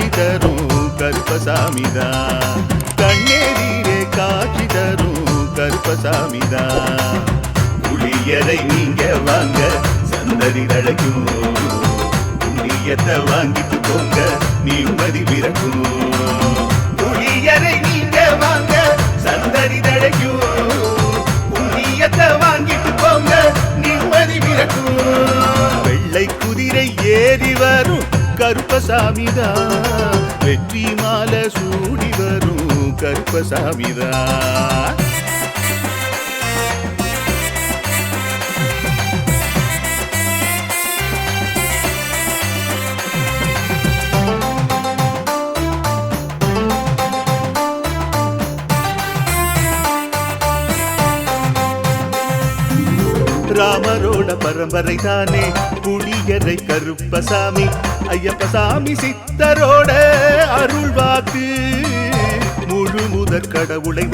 காட்சி தரும் கருப்பசாமிதான். கண்ணேரீரே காட்சி தரும் கருப்பசாமிதான். புளியரை நீங்க வாங்க சந்ததி தழைக்கும், புண்ணியத்தை வாங்கிட்டு போங்க நிம்மதி பிறக்கும். புளியரை நீங்க வாங்க சந்ததி தழைக்கும், புண்ணியத்தை வாங்கிட்டு போங்க நிம்மதி பிறக்கும். வெள்ளை குதிரை ஏறி வரும் கருப்பசாமிதான், வெற்றி மாலை சூடி வரும் கருப்பசாமிதான். ராமரோட பரம்பரை தானே புளியரை கருப்பசாமி. ஐயப்பசாமி சித்தரோட அருள்வாக்கு, முழு முதற் கடவுளை